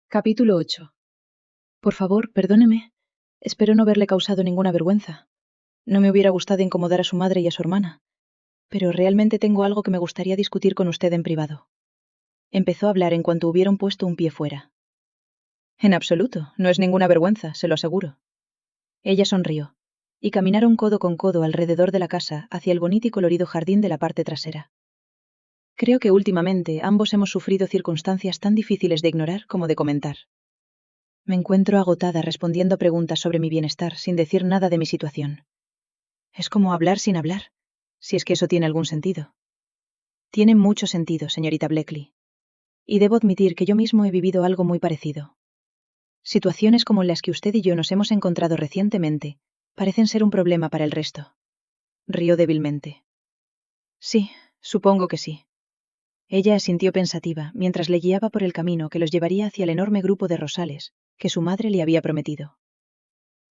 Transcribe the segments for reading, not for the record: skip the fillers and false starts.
Capítulo 8. Por favor, perdóneme. Espero no haberle causado ninguna vergüenza. No me hubiera gustado incomodar a su madre y a su hermana. Pero realmente tengo algo que me gustaría discutir con usted en privado. Empezó a hablar en cuanto hubieron puesto un pie fuera. En absoluto, no es ninguna vergüenza, se lo aseguro. Ella sonrió, y caminaron codo con codo alrededor de la casa hacia el bonito y colorido jardín de la parte trasera. Creo que últimamente ambos hemos sufrido circunstancias tan difíciles de ignorar como de comentar. Me encuentro agotada respondiendo preguntas sobre mi bienestar sin decir nada de mi situación. Es como hablar sin hablar, si es que eso tiene algún sentido. Tiene mucho sentido, señorita Bleckley. Y debo admitir que yo mismo he vivido algo muy parecido. Situaciones como las que usted y yo nos hemos encontrado recientemente parecen ser un problema para el resto. Rió débilmente. Sí, supongo que sí. Ella asintió pensativa mientras le guiaba por el camino que los llevaría hacia el enorme grupo de rosales que su madre le había prometido.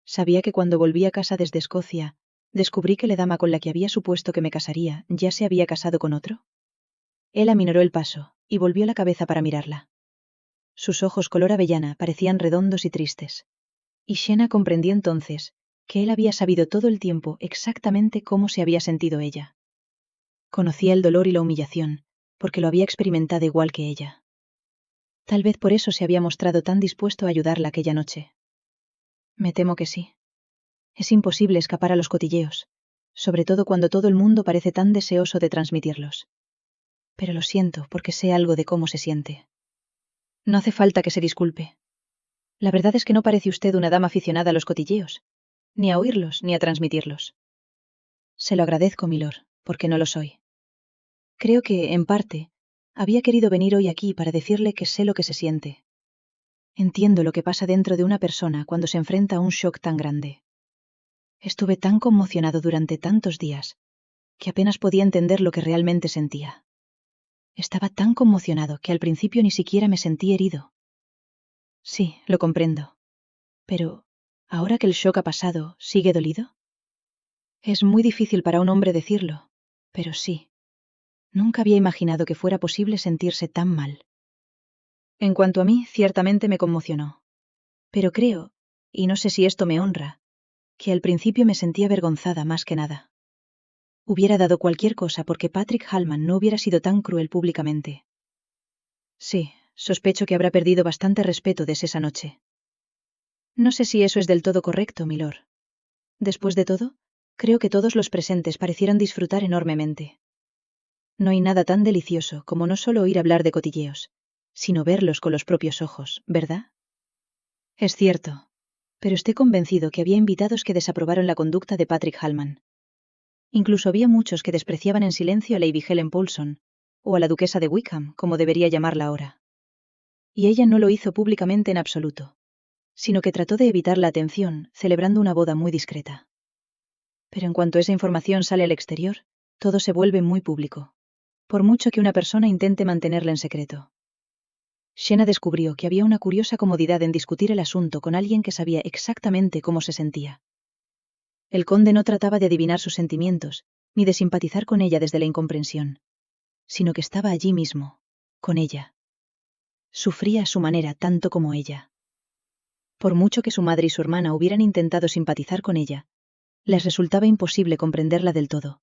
Sabía que cuando volví a casa desde Escocia, descubrí que la dama con la que había supuesto que me casaría ya se había casado con otro. Él aminoró el paso y volvió la cabeza para mirarla. Sus ojos color avellana parecían redondos y tristes. Y Shena comprendí entonces que él había sabido todo el tiempo exactamente cómo se había sentido ella. Conocía el dolor y la humillación, porque lo había experimentado igual que ella. Tal vez por eso se había mostrado tan dispuesto a ayudarla aquella noche. Me temo que sí. Es imposible escapar a los cotilleos, sobre todo cuando todo el mundo parece tan deseoso de transmitirlos. Pero lo siento porque sé algo de cómo se siente. No hace falta que se disculpe. La verdad es que no parece usted una dama aficionada a los cotilleos, ni a oírlos ni a transmitirlos. Se lo agradezco, milord, porque no lo soy. Creo que, en parte, había querido venir hoy aquí para decirle que sé lo que se siente. Entiendo lo que pasa dentro de una persona cuando se enfrenta a un shock tan grande. Estuve tan conmocionado durante tantos días que apenas podía entender lo que realmente sentía. Estaba tan conmocionado que al principio ni siquiera me sentí herido. Sí, lo comprendo. Pero, ahora que el shock ha pasado, ¿sigue dolido? Es muy difícil para un hombre decirlo, pero sí. Nunca había imaginado que fuera posible sentirse tan mal. En cuanto a mí, ciertamente me conmocionó. Pero creo, y no sé si esto me honra, que al principio me sentía avergonzada más que nada. Hubiera dado cualquier cosa porque Patrick Hallman no hubiera sido tan cruel públicamente. Sí, sospecho que habrá perdido bastante respeto desde esa noche. No sé si eso es del todo correcto, milord. Después de todo, creo que todos los presentes parecieron disfrutar enormemente. No hay nada tan delicioso como no solo oír hablar de cotilleos, sino verlos con los propios ojos, ¿verdad? Es cierto, pero estoy convencido que había invitados que desaprobaron la conducta de Patrick Hallman. Incluso había muchos que despreciaban en silencio a Lady Helen Paulson, o a la duquesa de Wickham, como debería llamarla ahora. Y ella no lo hizo públicamente en absoluto, sino que trató de evitar la atención, celebrando una boda muy discreta. Pero en cuanto esa información sale al exterior, todo se vuelve muy público, por mucho que una persona intente mantenerla en secreto. Shena descubrió que había una curiosa comodidad en discutir el asunto con alguien que sabía exactamente cómo se sentía. El conde no trataba de adivinar sus sentimientos, ni de simpatizar con ella desde la incomprensión, sino que estaba allí mismo, con ella. Sufría a su manera tanto como ella. Por mucho que su madre y su hermana hubieran intentado simpatizar con ella, les resultaba imposible comprenderla del todo.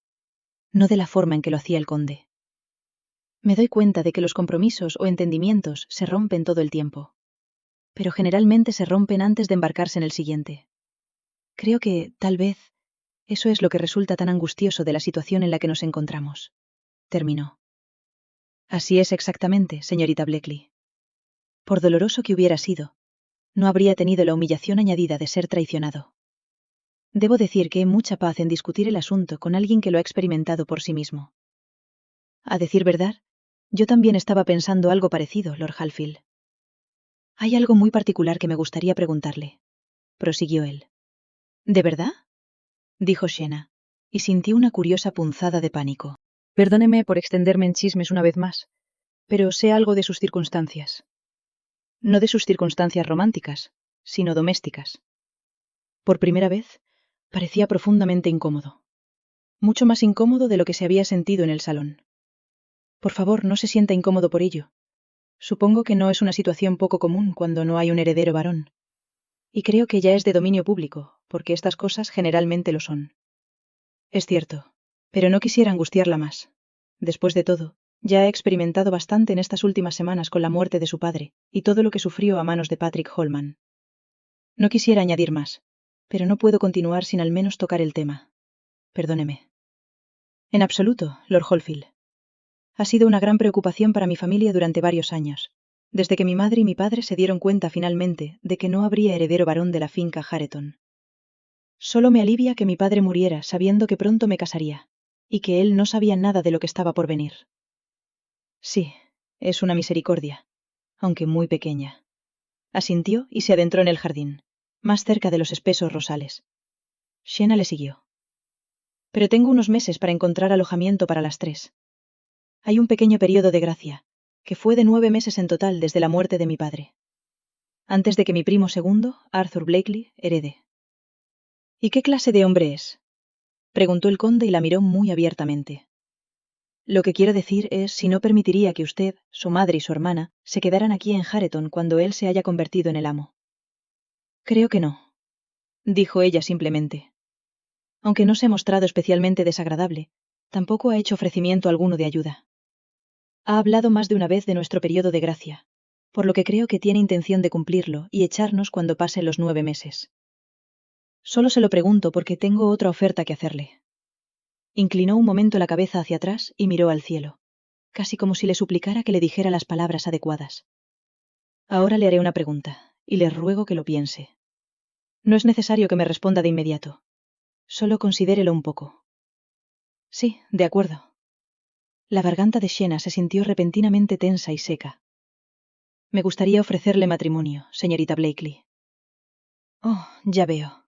No de la forma en que lo hacía el conde. Me doy cuenta de que los compromisos o entendimientos se rompen todo el tiempo. Pero generalmente se rompen antes de embarcarse en el siguiente. Creo que, tal vez, eso es lo que resulta tan angustioso de la situación en la que nos encontramos. Terminó. Así es exactamente, señorita Bleckley. Por doloroso que hubiera sido, no habría tenido la humillación añadida de ser traicionado. Debo decir que hay mucha paz en discutir el asunto con alguien que lo ha experimentado por sí mismo. A decir verdad, yo también estaba pensando algo parecido, Lord Halfield. Hay algo muy particular que me gustaría preguntarle, prosiguió él. ¿De verdad?, dijo Shena, y sintió una curiosa punzada de pánico. Perdóneme por extenderme en chismes una vez más, pero sé algo de sus circunstancias. No de sus circunstancias románticas, sino domésticas. Por primera vez, parecía profundamente incómodo. Mucho más incómodo de lo que se había sentido en el salón. Por favor, no se sienta incómodo por ello. Supongo que no es una situación poco común cuando no hay un heredero varón. Y creo que ya es de dominio público, porque estas cosas generalmente lo son. Es cierto, pero no quisiera angustiarla más. Después de todo, ya he experimentado bastante en estas últimas semanas con la muerte de su padre, y todo lo que sufrió a manos de Patrick Holman. No quisiera añadir más, pero no puedo continuar sin al menos tocar el tema. Perdóneme. En absoluto, Lord Holfield. Ha sido una gran preocupación para mi familia durante varios años, desde que mi madre y mi padre se dieron cuenta finalmente de que no habría heredero varón de la finca Hareton. Solo me alivia que mi padre muriera sabiendo que pronto me casaría, y que él no sabía nada de lo que estaba por venir. Sí, es una misericordia, aunque muy pequeña. Asintió y se adentró en el jardín, más cerca de los espesos rosales. Sienna le siguió. Pero tengo unos meses para encontrar alojamiento para las 3. Hay un pequeño periodo de gracia, que fue de 9 meses en total desde la muerte de mi padre. Antes de que mi primo segundo, Arthur Blakely, herede. ¿Y qué clase de hombre es? Preguntó el conde y la miró muy abiertamente. Lo que quiero decir es si no permitiría que usted, su madre y su hermana se quedaran aquí en Hareton cuando él se haya convertido en el amo. Creo que no, dijo ella simplemente. Aunque no se ha mostrado especialmente desagradable, tampoco ha hecho ofrecimiento alguno de ayuda. Ha hablado más de una vez de nuestro periodo de gracia, por lo que creo que tiene intención de cumplirlo y echarnos cuando pasen los 9 meses. Solo se lo pregunto porque tengo otra oferta que hacerle. Inclinó un momento la cabeza hacia atrás y miró al cielo, casi como si le suplicara que le dijera las palabras adecuadas. Ahora le haré una pregunta, y le ruego que lo piense. No es necesario que me responda de inmediato. Solo considérelo un poco. Sí, de acuerdo. La garganta de Sienna se sintió repentinamente tensa y seca. Me gustaría ofrecerle matrimonio, señorita Blakely. Oh, ya veo.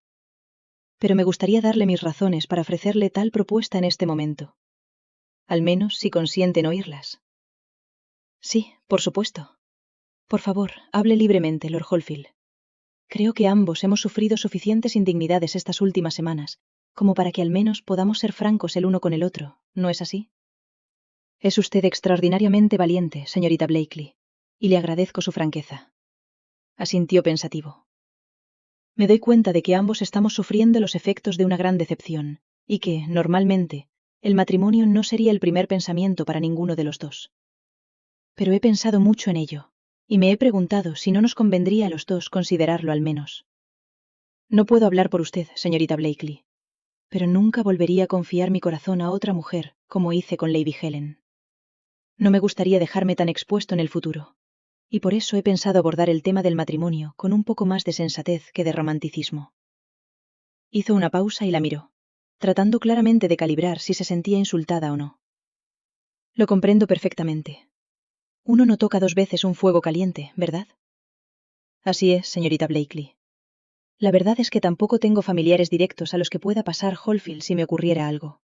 Pero me gustaría darle mis razones para ofrecerle tal propuesta en este momento. Al menos si consiente en oírlas. Sí, por supuesto. Por favor, hable libremente, Lord Holfield. Creo que ambos hemos sufrido suficientes indignidades estas últimas semanas, como para que al menos podamos ser francos el uno con el otro, ¿no es así? Es usted extraordinariamente valiente, señorita Blakely, y le agradezco su franqueza. Asintió pensativo. Me doy cuenta de que ambos estamos sufriendo los efectos de una gran decepción, y que, normalmente, el matrimonio no sería el primer pensamiento para ninguno de los dos. Pero he pensado mucho en ello, y me he preguntado si no nos convendría a los dos considerarlo al menos. No puedo hablar por usted, señorita Blakely, pero nunca volvería a confiar mi corazón a otra mujer, como hice con Lady Helen. No me gustaría dejarme tan expuesto en el futuro, y por eso he pensado abordar el tema del matrimonio con un poco más de sensatez que de romanticismo. Hizo una pausa y la miró, tratando claramente de calibrar si se sentía insultada o no. Lo comprendo perfectamente. Uno no toca 2 veces un fuego caliente, ¿verdad? Así es, señorita Blakely. La verdad es que tampoco tengo familiares directos a los que pueda pasar Holfield si me ocurriera algo.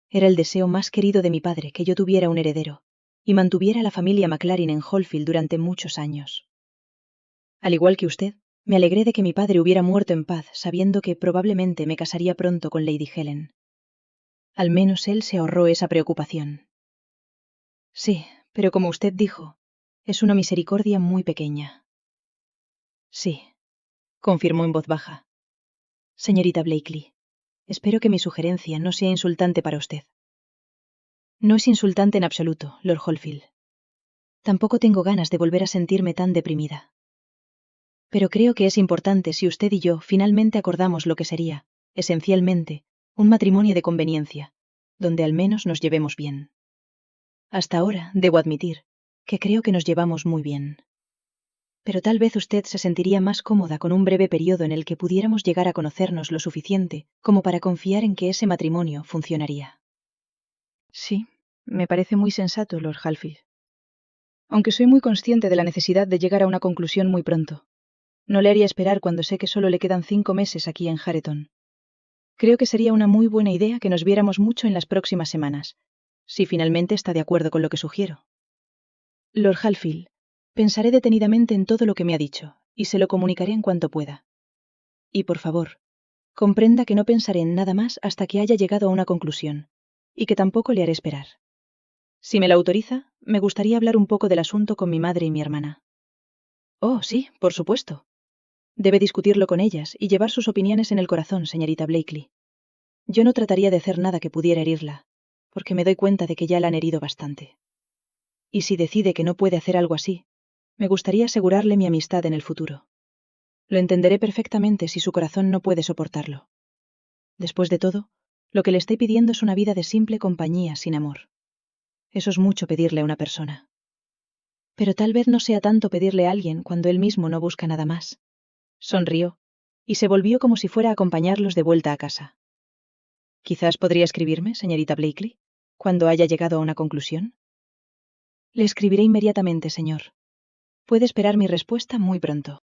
Era el deseo más querido de mi padre que yo tuviera un heredero, y mantuviera a la familia Maclaren en Holfield durante muchos años. Al igual que usted, me alegré de que mi padre hubiera muerto en paz, sabiendo que probablemente me casaría pronto con Lady Helen. Al menos él se ahorró esa preocupación. Sí, pero como usted dijo, es una misericordia muy pequeña. Sí, confirmó en voz baja. Señorita Blakely, espero que mi sugerencia no sea insultante para usted. No es insultante en absoluto, Lord Holfield. Tampoco tengo ganas de volver a sentirme tan deprimida. Pero creo que es importante si usted y yo finalmente acordamos lo que sería, esencialmente, un matrimonio de conveniencia, donde al menos nos llevemos bien. Hasta ahora, debo admitir, que creo que nos llevamos muy bien. Pero tal vez usted se sentiría más cómoda con un breve periodo en el que pudiéramos llegar a conocernos lo suficiente como para confiar en que ese matrimonio funcionaría. Sí, me parece muy sensato, Lord Holfield. Aunque soy muy consciente de la necesidad de llegar a una conclusión muy pronto. No le haría esperar cuando sé que solo le quedan 5 meses aquí en Hareton. Creo que sería una muy buena idea que nos viéramos mucho en las próximas semanas, si finalmente está de acuerdo con lo que sugiero. Lord Holfield, pensaré detenidamente en todo lo que me ha dicho, y se lo comunicaré en cuanto pueda. Y por favor, comprenda que no pensaré en nada más hasta que haya llegado a una conclusión, y que tampoco le haré esperar. Si me la autoriza, me gustaría hablar un poco del asunto con mi madre y mi hermana. Oh, sí, por supuesto. Debe discutirlo con ellas y llevar sus opiniones en el corazón, señorita Blakely. Yo no trataría de hacer nada que pudiera herirla, porque me doy cuenta de que ya la han herido bastante. Y si decide que no puede hacer algo así, me gustaría asegurarle mi amistad en el futuro. Lo entenderé perfectamente si su corazón no puede soportarlo. Después de todo, lo que le estoy pidiendo es una vida de simple compañía sin amor. Eso es mucho pedirle a una persona. Pero tal vez no sea tanto pedirle a alguien cuando él mismo no busca nada más. Sonrió, y se volvió como si fuera a acompañarlos de vuelta a casa. Quizás podría escribirme, señorita Blakely, cuando haya llegado a una conclusión. Le escribiré inmediatamente, señor. Puede esperar mi respuesta muy pronto.